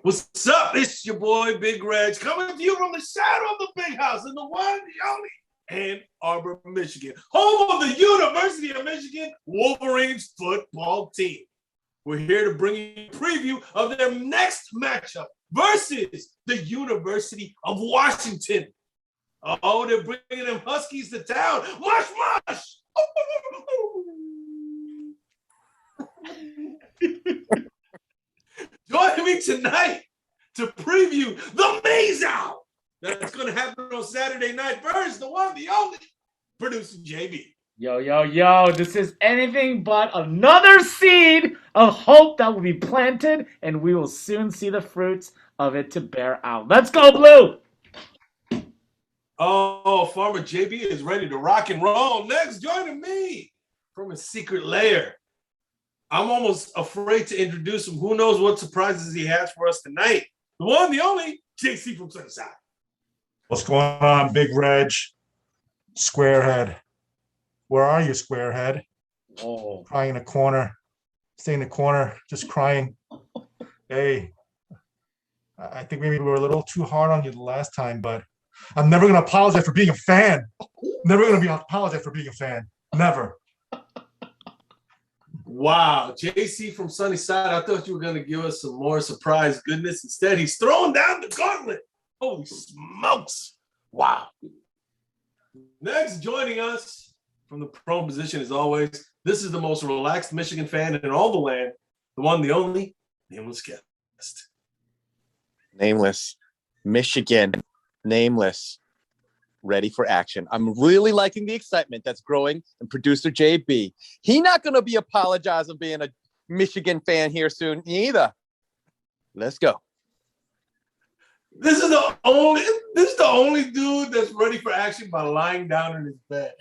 What's up? It's your boy Big Reg coming to you from the shadow of the big house in the one, the only Ann Arbor, Michigan, home of the University of Michigan Wolverines football team. We're here to bring you a preview of their next matchup versus the University of Washington. Oh, they're bringing them Huskies to town. Mush, mush! Join me tonight to preview the Maze Out that's going to happen on Saturday night. First, the one, the only, producer JB. Yo, this is anything but another seed of hope that will be planted, and we will soon see the fruits of it to bear out. Let's go, Blue! Oh, Farmer JB is ready to rock and roll. Next, joining me from his secret lair. I'm almost afraid to introduce him. Who knows what surprises he has for us tonight? The one, the only, JC from Sunnyside. What's going on, Big Reg? Squarehead. Where are you, Squarehead? Oh. Crying in a corner. Stay in the corner, just crying. Hey, I think maybe we were a little too hard on you the last time, but I'm never going to apologize for being a fan. Never going to apologize for being a fan. Never. Wow, JC from Sunnyside, I thought you were going to give us some more surprise goodness. Instead, he's throwing down the gauntlet. Holy smokes. Wow. Next, joining us from the prone position, as always, this is the most relaxed Michigan fan in all the land, the one, the only, nameless guest. Nameless. Michigan. Nameless. Ready for action. I'm really liking the excitement that's growing in producer JB. He not going to be apologizing being a Michigan fan here soon either. Let's go. This is the only dude that's ready for action by lying down in his bed.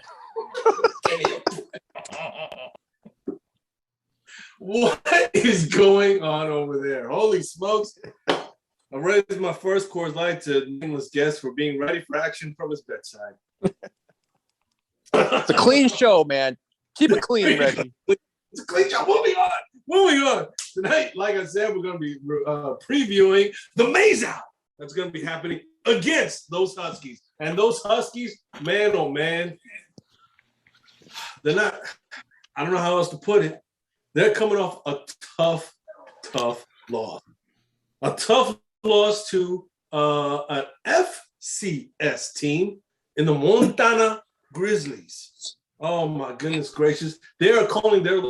What is going on over there? Holy smokes. I raised my first Coors Light to nameless guest for being ready for action from his bedside. It's a clean show, man. Keep it clean, Reggie. It's a clean show. Moving on. Tonight, like I said, we're going to be previewing the Maze Out that's going to be happening against those Huskies. And those Huskies, man, oh man, they're not, I don't know how else to put it. They're coming off a tough loss. A tough loss to an FCS team in the Montana Grizzlies. Oh, my goodness gracious. They are calling their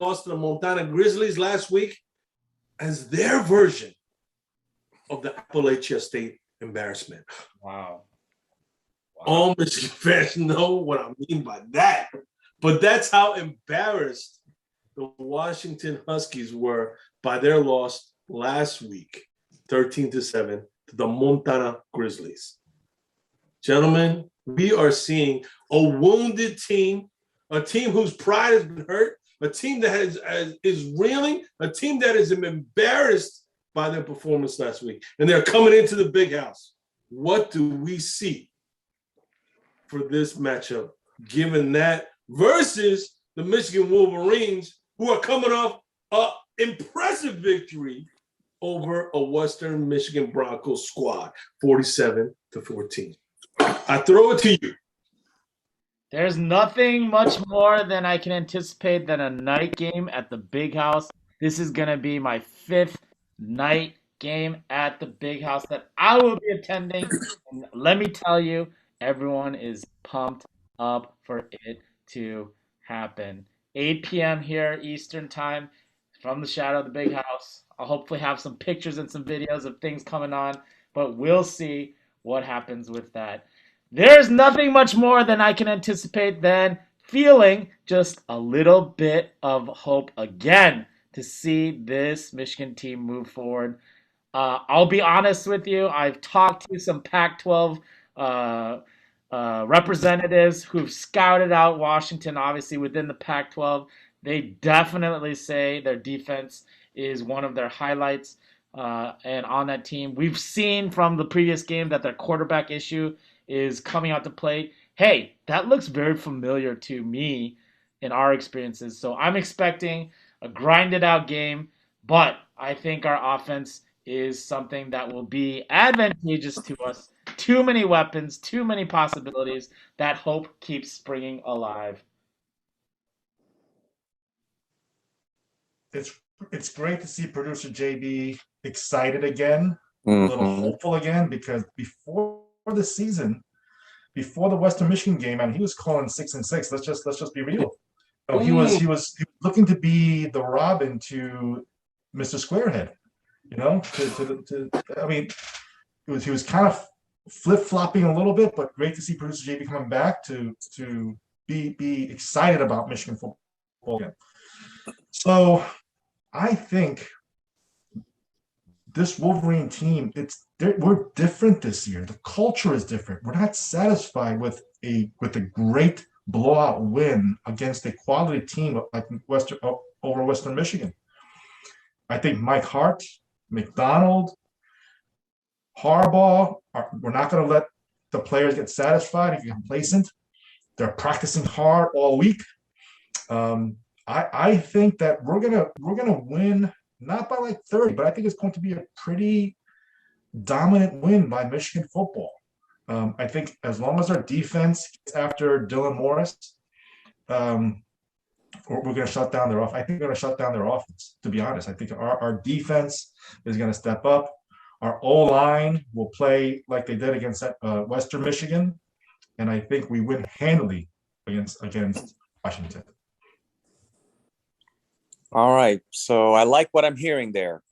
loss to the Montana Grizzlies last week as their version of the Appalachia State embarrassment. Wow. All Michigan fans know what I mean by that. But that's how embarrassed the Washington Huskies were by their loss last week, 13-7, to the Montana Grizzlies. Gentlemen, we are seeing a wounded team, a team whose pride has been hurt, a team that is reeling, a team that is embarrassed by their performance last week. And they're coming into the big house. What do we see for this matchup, given that versus the Michigan Wolverines, who are coming off an impressive victory over a Western Michigan Broncos squad, 47-14. I throw it to you. There's nothing much more than I can anticipate than a night game at the Big House. This is going to be my 5th night game at the Big House that I will be attending. And let me tell you, everyone is pumped up for it to happen. 8 p.m. here, Eastern time, from the shadow of the Big House. I'll hopefully have some pictures and some videos of things coming on, but we'll see what happens with that. There's nothing much more than I can anticipate than feeling just a little bit of hope again to see this Michigan team move forward. I'll be honest with you. I've talked to some Pac-12 representatives who've scouted out Washington, obviously, within the Pac-12. They definitely say their defense is one of their highlights. And on that team, we've seen from the previous game that their quarterback issue is coming out to play. Hey, that looks very familiar to me in our experiences. So I'm expecting a grinded out game, but I think our offense is something that will be advantageous to us. Too many weapons, too many possibilities. That hope keeps springing alive. It's great to see producer JB excited again, a little Mhm. hopeful again, because before the season, before the Western Michigan game, and he was calling 6-6. Let's just be real. No, he was looking to be the Robin to Mr. Squarehead. I mean, he was kind of flip flopping a little bit, but great to see producer JB coming back to be excited about Michigan football again. So I think this Wolverine team, we're different this year. The culture is different. We're not satisfied with a great blowout win against a quality team like over Western Michigan. I think Mike Hart, McDonald, Harbaugh, we're not going to let the players get satisfied and get complacent. They're practicing hard all week. I think that we're gonna win, not by like 30, but I think it's going to be a pretty dominant win by Michigan football. I think as long as our defense gets after Dylan Morris, we're going to shut down their offense. I think we're going to shut down their offense, to be honest. I think our defense is going to step up. Our O-line will play like they did against Western Michigan, and I think we win handily against Washington. All right. So I like what I'm hearing there.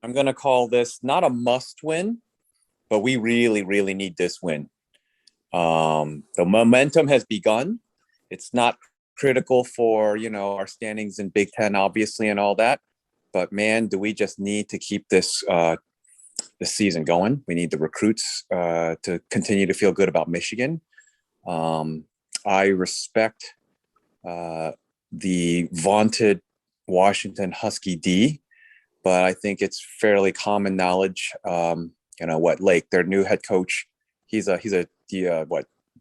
I'm going to call this not a must win, but we really, really need this win. The momentum has begun. It's not critical for, our standings in Big Ten, obviously, and all that. But man, do we just need to keep this season going. We need the recruits to continue to feel good about Michigan. I respect the vaunted Washington Husky D, but I think it's fairly common knowledge. Lake, their new head coach, he's a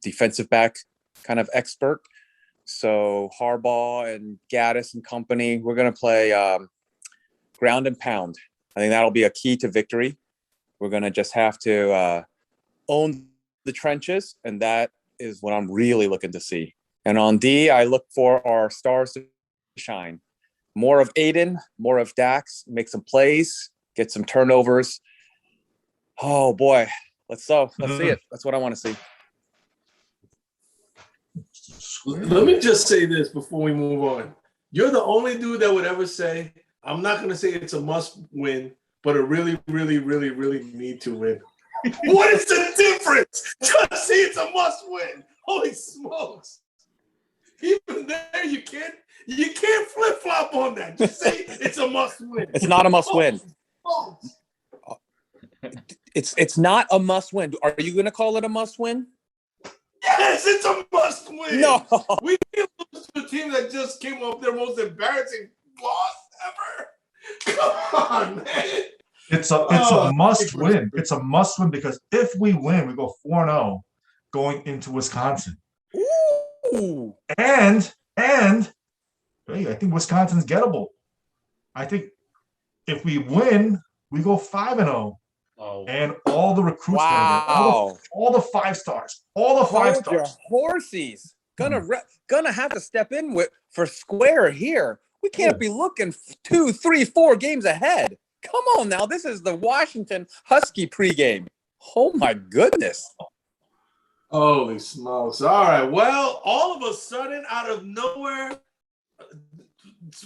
defensive back kind of expert. So Harbaugh and Gaddis and company, we're going to play ground and pound. I think that'll be a key to victory. We're going to just have to own the trenches, and that is what I'm really looking to see. And on D, I look for our stars to shine. More of Aiden, more of Dax, make some plays, get some turnovers. Oh, boy. Let's see it. That's what I want to see. Let me just say this before we move on. You're the only dude that would ever say, I'm not going to say it's a must win, but a really, really, really, really need to win. What is the difference? Just say it's a must win. Holy smokes. Even there, you can't flip flop on that. Just say it's a must win. It's not a must win. It's not a must win. Are you going to call it a must win? Yes, it's a must win. No, we can't lose to a team that just came off their most embarrassing loss ever. Come on, man. It's a must win. It's a must win because if we win, we go 4-0 going into Wisconsin. Ooh. And hey, I think Wisconsin's gettable. I think if we win, we go 5-0. Oh. And all the recruits, wow. all the 5 stars, all the 5 stars. Your horsies gonna have to step in for square here. We can't be looking 2, 3, 4 games ahead. Come on now, this is the Washington Husky pregame. Oh my goodness. Holy smokes. All right. Well, all of a sudden, out of nowhere,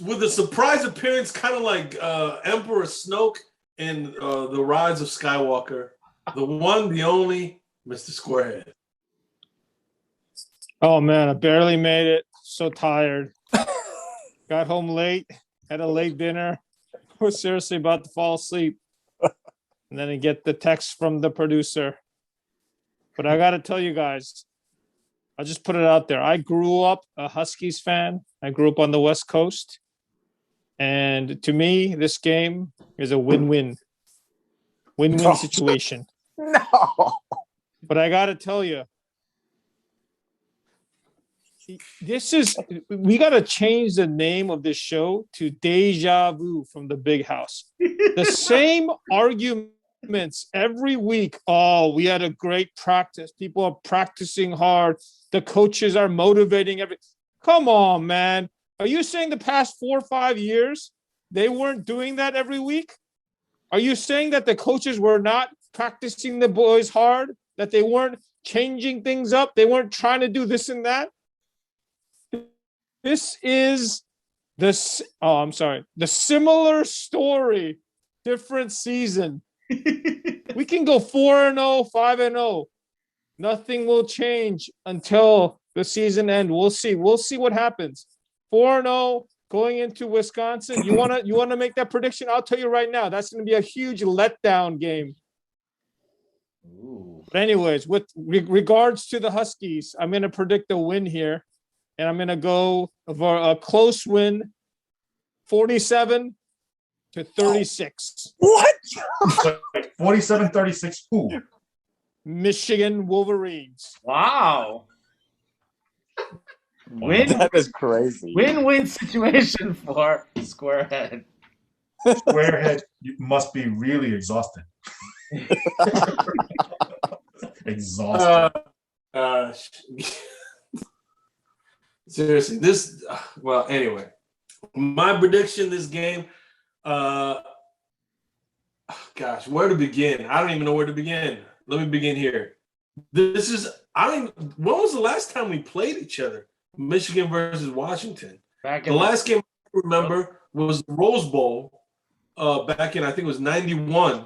with a surprise appearance, kind of like Emperor Snoke in The Rise of Skywalker, the one, the only, Mr. Squarehead. Oh, man, I barely made it. So tired. Got home late, had a late dinner. Was seriously about to fall asleep. And then I get the text from the producer. But I got to tell you guys, I'll just put it out there. I grew up a Huskies fan. I grew up on the West Coast. And to me, this game is a win-win. Win-win situation. No. But I got to tell you, we got to change the name of this show to Deja Vu from the Big House. The same arguments every week. Oh, we had a great practice. People are practicing hard. The coaches are motivating Come on, man. Are you saying the past 4 or 5 years they weren't doing that every week? Are you saying that the coaches were not practicing the boys hard? That they weren't changing things up? They weren't trying to do this and that? This is the similar story, different season. We can go 4-0, 5-0. Nothing will change until the season ends. We'll see. We'll see what happens. 4-0 going into Wisconsin. You wanna make that prediction? I'll tell you right now. That's going to be a huge letdown game. Ooh. But anyways, with regards to the Huskies, I'm going to predict a win here. And I'm going to go for a close win, 47-36. What? 47-36. Who? Michigan Wolverines. Wow. That is crazy. Win-win situation for Squarehead. Squarehead, you must be really exhausted. Exhausted. Seriously, well, anyway, my prediction this game, gosh, where to begin? I don't even know where to begin. Let me begin here. When was the last time we played each other? Michigan versus Washington. The last game I remember was the Rose Bowl back in, I think it was 91,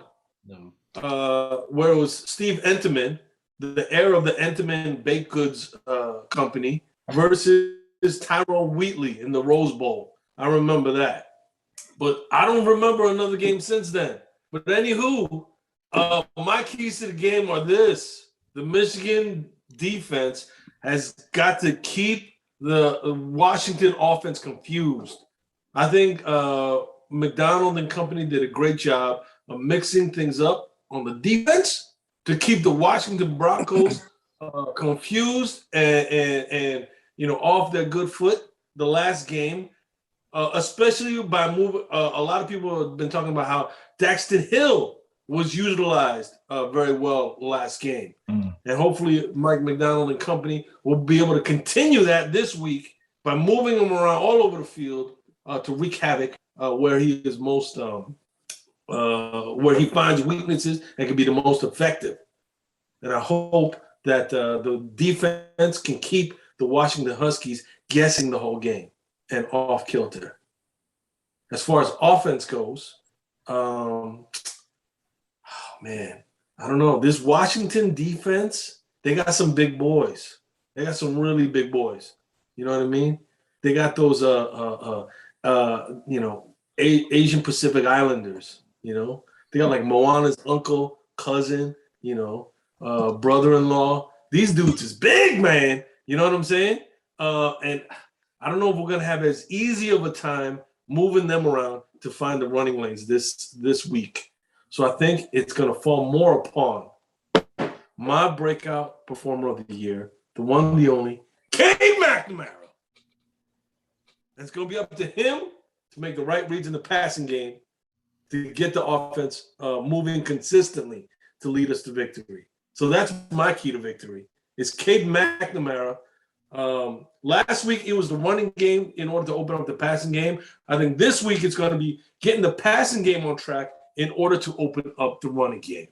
where it was Steve Entenmann, the heir of the Entenmann Baked Goods Company, versus Tyrone Wheatley in the Rose Bowl. I remember that. But I don't remember another game since then. But anywho, my keys to the game are this. The Michigan defense has got to keep the Washington offense confused. I think McDonald and company did a great job of mixing things up on the defense to keep the Washington Broncos confused and off their good foot the last game, especially by moving. A lot of people have been talking about how Daxton Hill was utilized very well last game. And hopefully Mike McDonald and company will be able to continue that this week by moving him around all over the field to wreak havoc where he is most, where he finds weaknesses and can be the most effective. And I hope that the defense can keep the Washington Huskies guessing the whole game and off kilter. As far as offense goes, man, I don't know. This Washington defense, they got some big boys. They got some really big boys. You know what I mean? They got those, Asian Pacific Islanders. They got like Moana's uncle, cousin, brother-in-law. These dudes is big, man. You know what I'm saying? And I don't know if we're gonna have as easy of a time moving them around to find the running lanes this week. So I think it's going to fall more upon my breakout performer of the year, the one, the only, Cade McNamara. It's going to be up to him to make the right reads in the passing game to get the offense moving consistently to lead us to victory. So that's my key to victory. It's Cade McNamara. Last week, it was the running game in order to open up the passing game. I think this week it's going to be getting the passing game on track in order to open up the running game.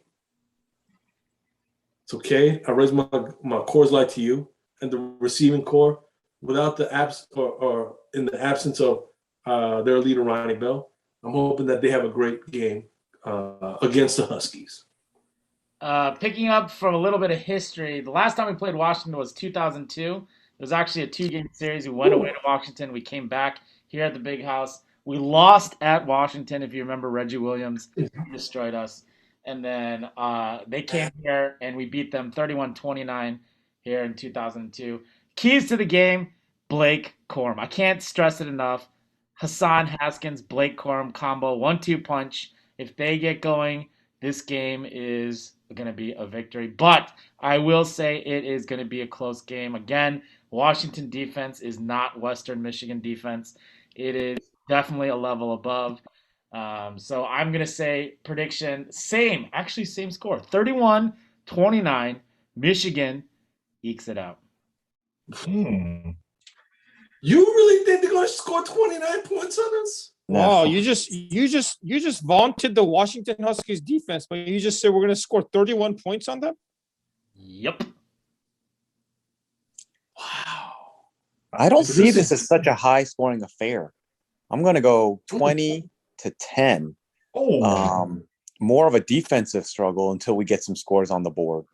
It's okay. I raise my Coors Light to you and the receiving core without the or in the absence of their leader, Ronnie Bell. I'm hoping that they have a great game against the Huskies. Picking up from a little bit of history, the last time we played Washington was 2002. It was actually a 2-game series. We went away to Washington. We came back here at the Big House. We lost at Washington, if you remember Reggie Williams. He destroyed us. And then they came here, and we beat them 31-29 here in 2002. Keys to the game, Blake Corum. I can't stress it enough. Hassan Haskins, Blake Corum combo, 1-2 punch. If they get going, this game is going to be a victory. But I will say it is going to be a close game. Again, Washington defense is not Western Michigan defense. It is definitely a level above. So I'm going to say prediction, same score, 31-29. Michigan ekes it out. Hmm. You really think they're going to score 29 points on us? Wow, you just vaunted the Washington Huskies defense, but you just said we're going to score 31 points on them? Yep. Wow. I don't But see this this is- as such a high scoring affair. I'm going to go 20-10. Oh, More of a defensive struggle until we get some scores on the board.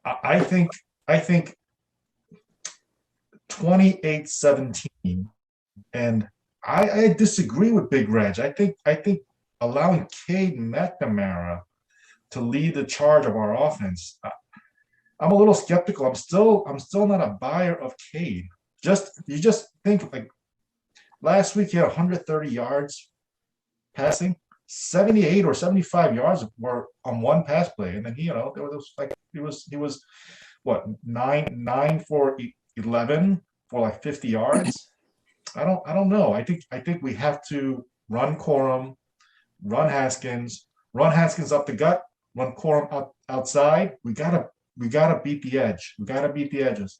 I think 28-17. And I disagree with Big Reg. I think allowing Cade McNamara to lead the charge of our offense, I'm a little skeptical. I'm still not a buyer of Cade. You just think like last week he had 130 yards passing, 78 or 75 yards were on one pass play, and then there was like he was what 9 for 11 for like 50 yards. I don't know. I think we have to run Corum, run Haskins up the gut, run Corum outside. We gotta beat the edge. We gotta beat the edges,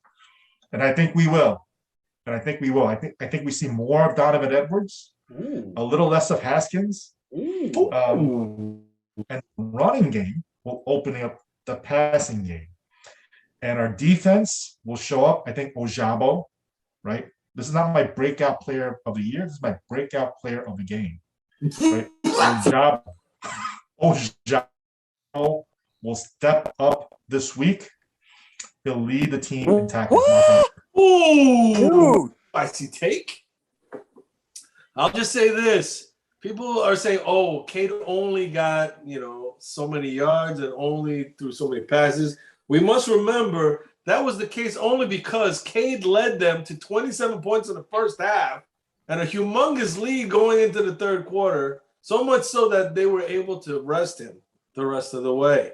and I think we will. I think we see more of Donovan Edwards, a little less of Haskins, and running game will open up the passing game, and our defense will show up. I think Ojabo, right? This is not my breakout player of the year. This is my breakout player of the game. Right? Ojabo will step up this week. He'll lead the team in tackles. Ooh, Dude. spicy take. I'll just say this. People are saying, oh, Cade only got, so many yards and only threw so many passes. We must remember that was the case only because Cade led them to 27 points in the first half and a humongous lead going into the third quarter, so much so that they were able to rest him the rest of the way,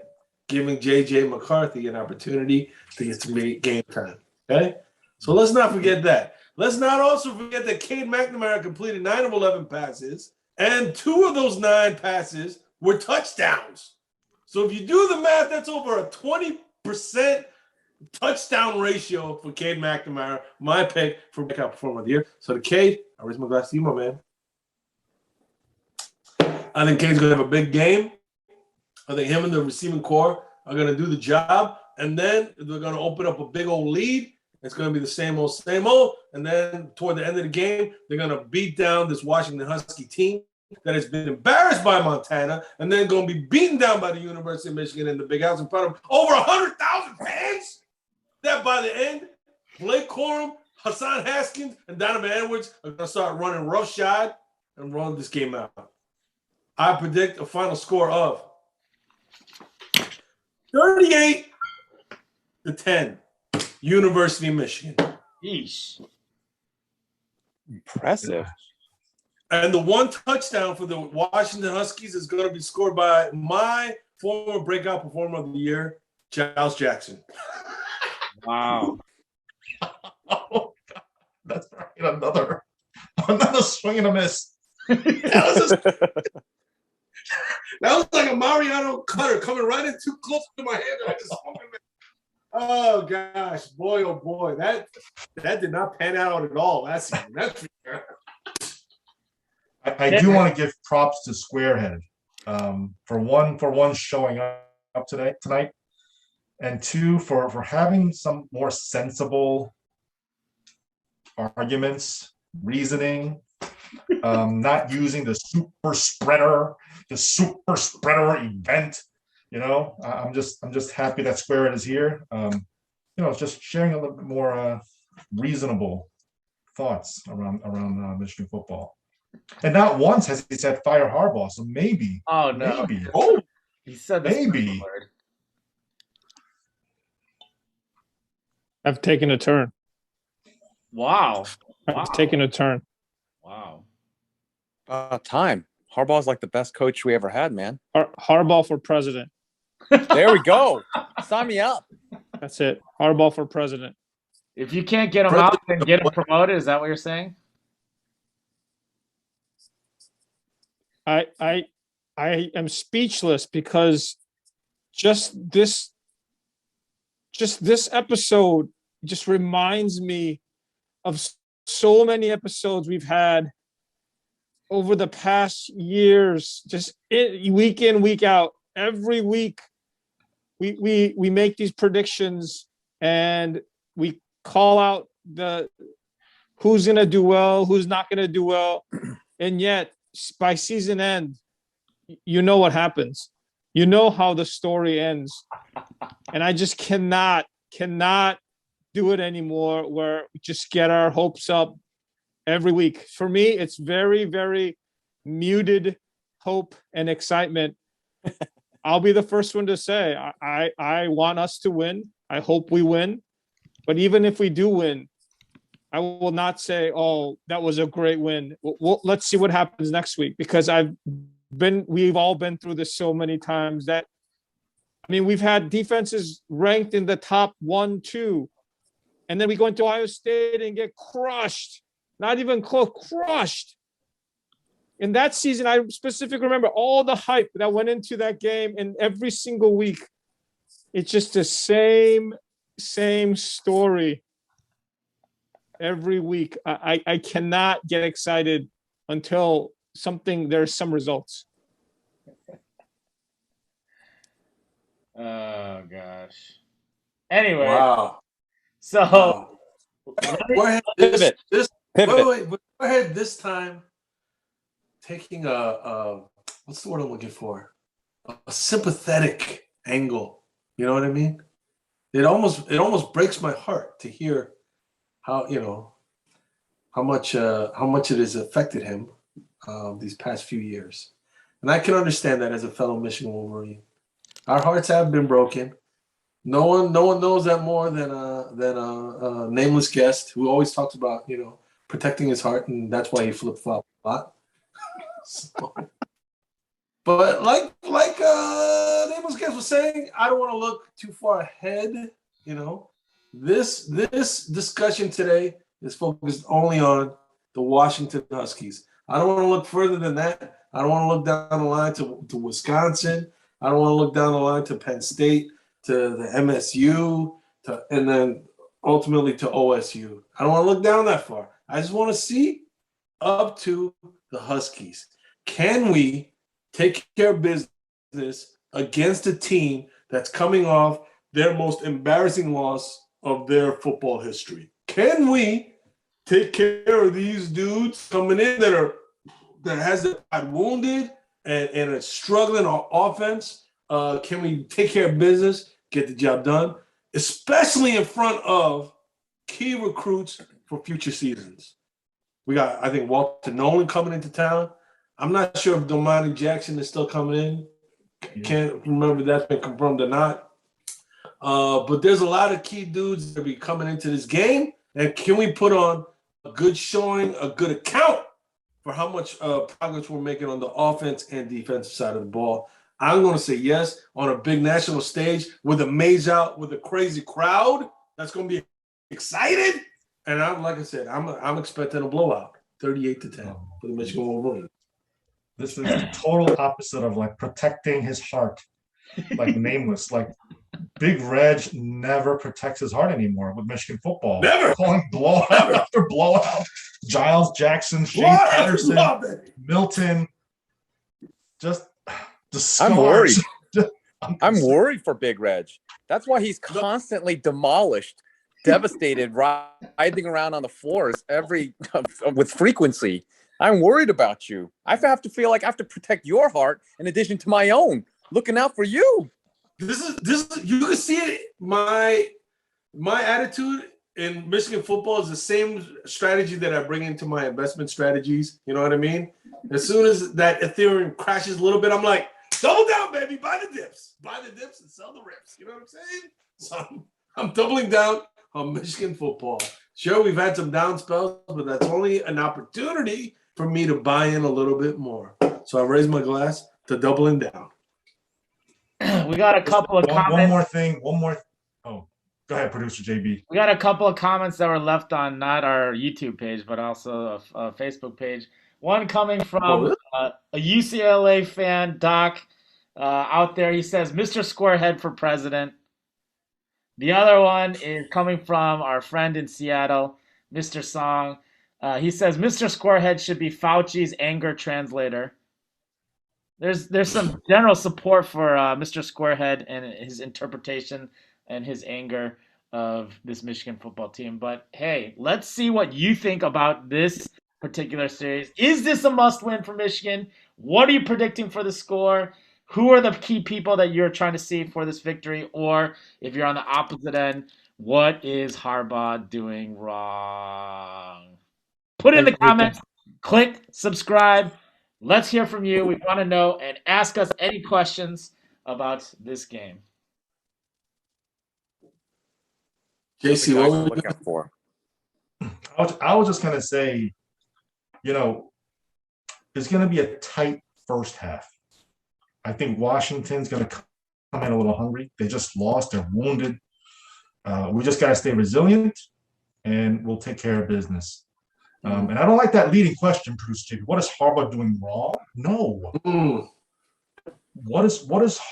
giving J.J. McCarthy an opportunity to get some game time. Okay? So let's not forget that. Let's not also forget that Cade McNamara completed 9 of 11 passes, and 2 of those 9 passes were touchdowns. So if you do the math, that's over a 20% touchdown ratio for Cade McNamara, my pick for breakout performer of the year. So to Cade, I raise my glass to you, my man. I think Cade's going to have a big game. I think him and the receiving core are going to do the job, and then they're going to open up a big old lead. It's going to be the same old. And then toward the end of the game, they're going to beat down this Washington Husky team that has been embarrassed by Montana, and then going to be beaten down by the University of Michigan in the big house in front of over 100,000 fans. That by the end, Blake Corum, Hassan Haskins, and Donovan Edwards are going to start running roughshod and run this game out. I predict a final score of 38-10, University of Michigan. Yeesh. Impressive. And the one touchdown for the Washington Huskies is going to be scored by my former breakout performer of the year, Giles Jackson. Wow. Oh, God. That's right. Another swing and a miss. That was like a Mariano cutter coming right in too close to my hand. And I just swung and missed. Oh gosh, boy, oh boy, that did not pan out at all last season. That's for sure. I do want to give props to Squarehead for one showing up tonight, and 2 for having some more sensible arguments, reasoning, not using the super spreader event. I'm just happy that Squarehead is here. Just sharing a little bit more reasonable thoughts around Michigan football. And not once has he said fire Harbaugh, so maybe. Oh no. Maybe. Oh, He said this Maybe. word. I've taken a turn. Wow. I've taken a turn. Wow. Time. Harbaugh's like the best coach we ever had, man. Harbaugh for president. There we go. Sign me up. That's it. Harbaugh for president. If you can't get him out, then get him promoted. Is that what you're saying? I am speechless because just this episode just reminds me of so many episodes we've had over the past years, just week in, week out. Every week we make these predictions and we call out the who's going to do well, who's not going to do well. And yet by season end, you know what happens. You know how the story ends. And I just cannot do it anymore where we just get our hopes up every week. For me, it's very, very muted hope and excitement. I'll be the first one to say I want us to win. I hope we win. But even if we do win, I will not say, oh, that was a great win. Let's see what happens next week, because we've all been through this so many times that, I mean, we've had defenses ranked in the top 1, 2, and then we go into Ohio State and get crushed. Not even close, crushed. In that season, I specifically remember all the hype that went into that game, and every single week, it's just the same story every week. I cannot get excited until there's some results. Oh gosh. Anyway, Wow. so Wow. Go ahead. Pivot. Wait. Go ahead this time. Taking what's the word I'm looking for? A sympathetic angle. You know what I mean? It almost breaks my heart to hear how much it has affected him these past few years, and I can understand that as a fellow Michigan Wolverine. Our hearts have been broken. No one knows that more than a nameless guest who always talks about protecting his heart, and that's why he flip-flop a lot. So, but like nameless guest was saying, I don't want to look too far ahead. This discussion today is focused only on the Washington Huskies. I don't want to look further than that. I don't want to look down the line to Wisconsin. I don't want to look down the line to Penn State, to the MSU, and then ultimately to OSU. I don't want to look down that far. I just want to see up to the Huskies. Can we take care of business against a team that's coming off their most embarrassing loss of their football history? Can we take care of these dudes coming in that has their pride wounded and are struggling on offense? Can we take care of business, get the job done, especially in front of key recruits for future seasons? We got, I think, Walter Nolan coming into town. I'm not sure if Domani Jackson is still coming in. Can't remember if that's been confirmed or not. But there's a lot of key dudes that will be coming into this game. And can we put on a good showing, a good account for how much progress we're making on the offense and defensive side of the ball? I'm going to say yes on a big national stage with a maze out, with a crazy crowd that's going to be excited. And like I said, I'm expecting a blowout, 38-10 for the Michigan Wolverines. This is the total opposite of like protecting his heart, like nameless. Like Big Reg never protects his heart anymore with Michigan football. Never. Calling blowout after blowout. Giles Jackson, Shane Patterson, Milton. Just the scars. I'm worried. I'm worried for Big Reg. That's why he's constantly demolished, devastated, writhing around on the floors with frequency. I'm worried about you. I have to feel like I have to protect your heart in addition to my own. Looking out for you. This is you can see it. My attitude in Michigan football is the same strategy that I bring into my investment strategies. You know what I mean? As soon as that Ethereum crashes a little bit, I'm like, double down, baby. Buy the dips and sell the rips. You know what I'm saying? So I'm doubling down on Michigan football. Sure, we've had some down spells, but that's only an opportunity for me to buy in a little bit more. So I raise my glass to doubling down. We got a couple of comments. One more thing. Oh, Go ahead, producer JB. We got a couple of comments that were left on not our YouTube page, but also a Facebook page. One coming from a UCLA fan, Doc, out there. He says, "Mr. Squarehead for president." The other one is coming from our friend in Seattle, Mr. Song. He says, "Mr. Squarehead should be Fauci's anger translator." There's some general support for Mr. Squarehead and his interpretation and his anger of this Michigan football team. But hey, let's see what you think about this particular series. Is this a must-win for Michigan? What are you predicting for the score? Who are the key people that you're trying to see for this victory? Or if you're on the opposite end, what is Harbaugh doing wrong? Put it in the comments. Click subscribe. Let's hear from you. We want to know, and ask us any questions about this game. JC, what were you looking for? I was just gonna say, you know, it's gonna be a tight first half. I think Washington's gonna come in a little hungry. They just lost. They're wounded. We just gotta stay resilient, and we'll take care of business. And I don't like that leading question, Producer JB. What is Harbaugh doing wrong? No. What is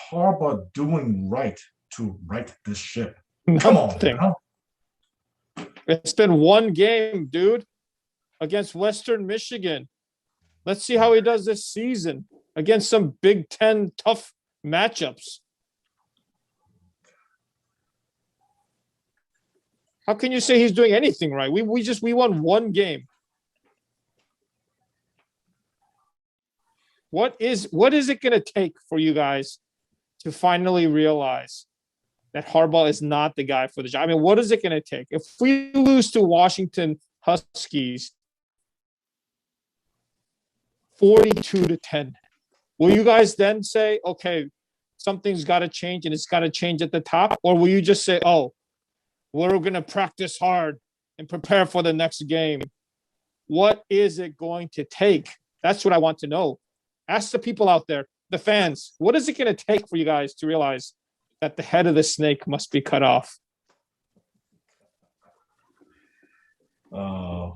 Harbaugh doing right to right this ship? Come on. You know? It's been one game, dude, against Western Michigan. Let's see how he does this season against some Big Ten tough matchups. How can you say he's doing anything right? We won one game. What is it going to take for you guys to finally realize that Harbaugh is not the guy for the job? I mean, what is it going to take? If we lose to Washington Huskies 42-10, will you guys then say, okay, something's got to change and it's got to change at the top? Or will you just say, oh, we're going to practice hard and prepare for the next game? What is it going to take? That's what I want to know. Ask the people out there, the fans, what is it going to take for you guys to realize that the head of the snake must be cut off? That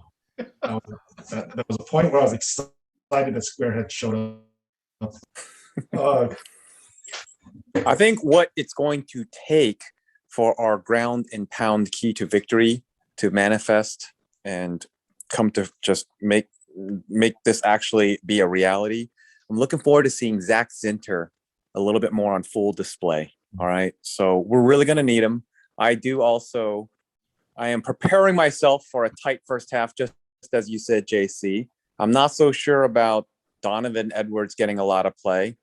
was a point where I was excited that Squarehead showed up. I think what it's going to take for our ground and pound key to victory to manifest and come to just make this actually be a reality. I'm looking forward to seeing Zach Zinter a little bit more on full display. All right. So we're really going to need him. I am preparing myself for a tight first half, just as you said, JC. I'm not so sure about Donovan Edwards getting a lot of play.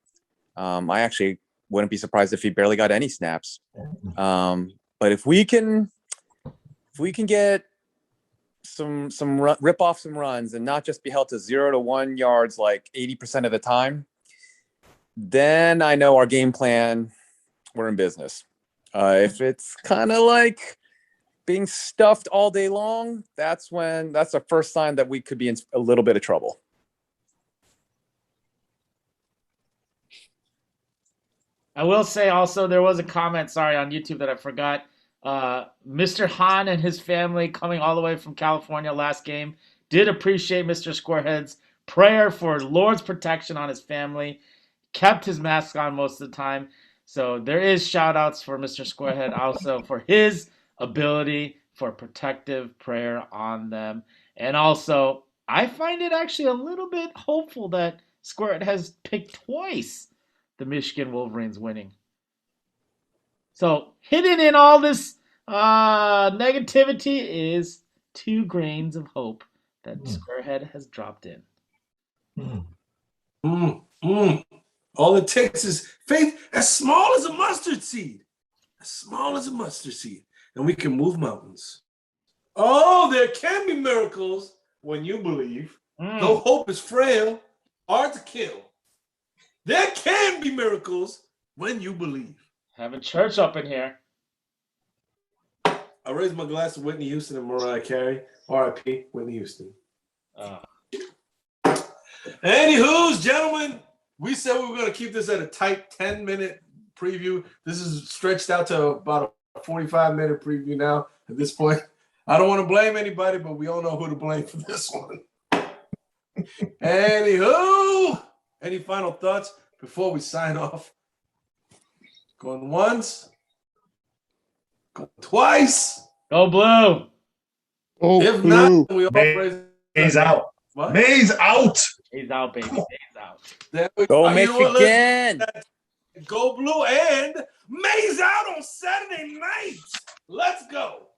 I actually wouldn't be surprised if he barely got any snaps. But if we can get rip off some runs and not just be held to 0 to 1 yards like 80% of the time, then I know our game plan, we're in business. If it's kind of like being stuffed all day long, that's the first sign that we could be in a little bit of trouble. I will say also there was a comment, on YouTube that I forgot. Mr. Hahn and his family coming all the way from California last game did appreciate Mr. Squarehead's prayer for Lord's protection on his family. Kept his mask on most of the time. So there is shout outs for Mr. Squarehead also for his ability for protective prayer on them. And also, I find it actually a little bit hopeful that Squarehead has picked twice the Michigan Wolverines winning. So hidden in all this negativity is 2 grains of hope that Squarehead has dropped in. All it takes is faith as small as a mustard seed. As small as a mustard seed. And we can move mountains. Oh, there can be miracles when you believe. Though hope is frail, hard to kill. There can be miracles when you believe. Having church up in here. I raise my glass to Whitney Houston and Mariah Carey. R.I.P. Whitney Houston. Anywho's, gentlemen, we said we were going to keep this at a tight 10-minute preview. This is stretched out to about 45-minute preview now. At this point, I don't want to blame anybody, but we all know who to blame for this one. Anywho, any final thoughts before we sign off? Going once, going twice. Go blue. Oh, If blue. not, we all May- praise. May's out. What? May's out. He's out, baby. He's out. There we Go You know what? Let's- Michigan. Go blue and May's out on Saturday night. Let's go.